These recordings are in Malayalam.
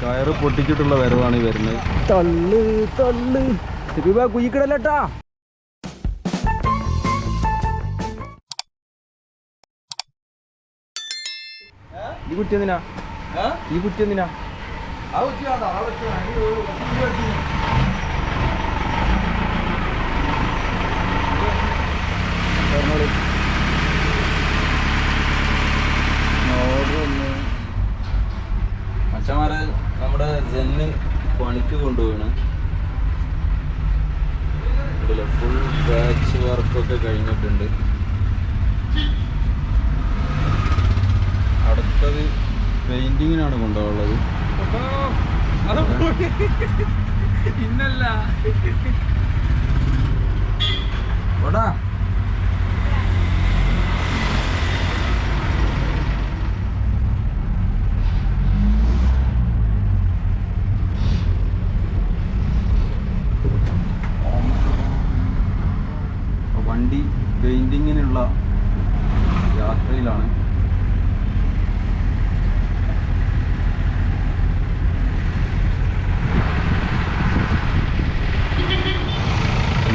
കയറ് പൊട്ടിച്ചിട്ടുള്ള വരവാണ് ഈ വരുന്നത്. തള്ളു തള്ളു കുയിക്കിടല്ലേട്ടാ. ഈ കുറ്റി എന്തിനാ? ഈ കുറ്റി എന്തിനാ? മച്ചന്മാരെ നമ്മുടെ സെന്ന് പണിക്ക് കൊണ്ടുപോവാണ്. ഇതിൽ ഫുൾ പാച്ച് വർക്കൊക്കെ കഴിഞ്ഞിട്ടുണ്ട്. അടുത്തത് പെയിന്റിങ്ങിനാണ് കൊണ്ടുപോകുള്ളത്. ഇന്നല്ല വണ്ടി പെയിന്റിങ്ങിനുള്ള യാത്രയിലാണ്.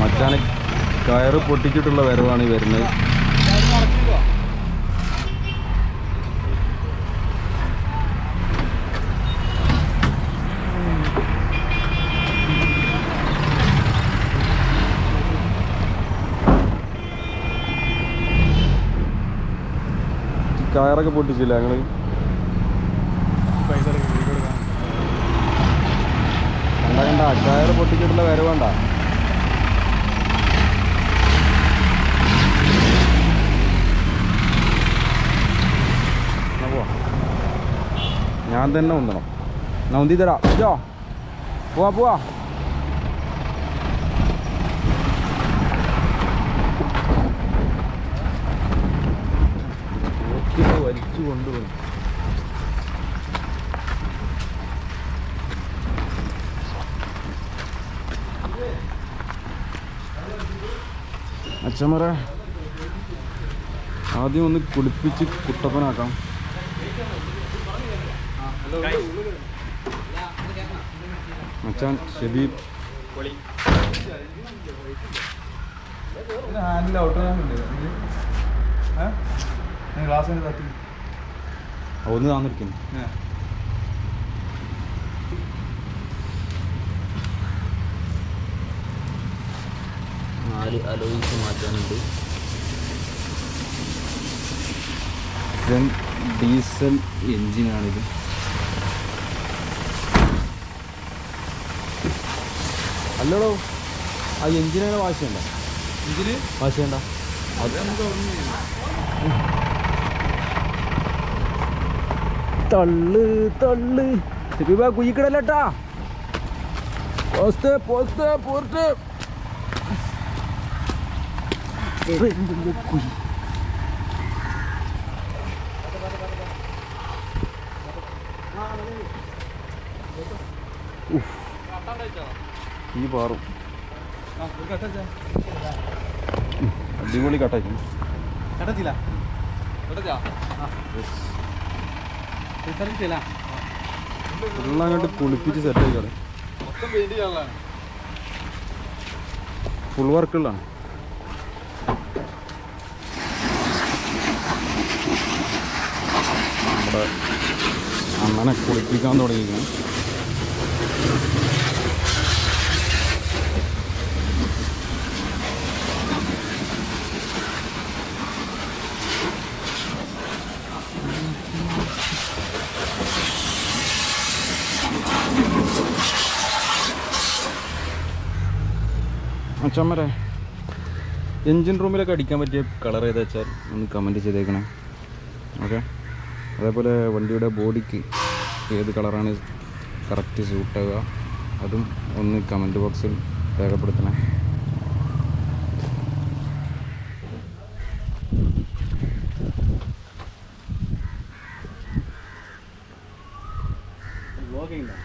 മച്ചാനെ കയറ് പൊട്ടിച്ചിട്ടുള്ള വരവാണ് ഈ വരുന്നത്. കയറൊക്കെ പൊട്ടിച്ചില്ല ഞങ്ങള്. കണ്ട കയറ് പൊട്ടിച്ചിട്ടുള്ള വരവേണ്ട. ഞാൻ തന്നെ ഉന്തണം. ഞാൻ ഉന്തി തരാം. പോവാ പോവാ. വലിച്ചു കൊണ്ടുപോകും. അച്ഛന്മാരെ ആദ്യം ഒന്ന് കുളിപ്പിച്ച് കുട്ടപ്പനാക്കാം. മച്ചാൻ ഷബീബ് ഒന്ന് താന്നിരിക്കുന്നു. നാല് അലോയിസ് മാറ്റാനുണ്ട്. സെൻ ഡീസൽ എൻജിനാണിത്. അല്ലടോ, ആ എൻജിനാണ് വാശ് ചെയ്യണ്ട. വാശ് ചെയ്യണ്ട. തള്ളു തള്ളു കുയിക്കിടല്ലേട്ടാ. പോസ്റ്റ് പോസ്റ്റ് പോസ്റ്റ് കുയി. ഈ പാറും അടിപൊളി കട്ടാക്കി. എല്ലാം അങ്ങോട്ട് കുളിപ്പിച്ച് സെറ്റായിക്കാണ്. ഫുൾ വർക്കുള്ളതാണ്. നമ്മുടെ അണ്ണനെ കുളിപ്പിക്കാൻ തുടങ്ങിയിരിക്കണം. അച്ഛമ്മരെ എൻജിൻ റൂമിലൊക്കെ അടിക്കാൻ പറ്റിയ കളർ ഏതാ വെച്ചാൽ ഒന്ന് കമൻറ്റ് ചെയ്തേക്കണേ. ഓക്കെ, അതേപോലെ വണ്ടിയുടെ ബോഡിക്ക് ഏത് കളറാണ് കറക്റ്റ് സൂട്ടാവുക അതും ഒന്ന് കമൻറ്റ് ബോക്സിൽ രേഖപ്പെടുത്തണേ. walking now.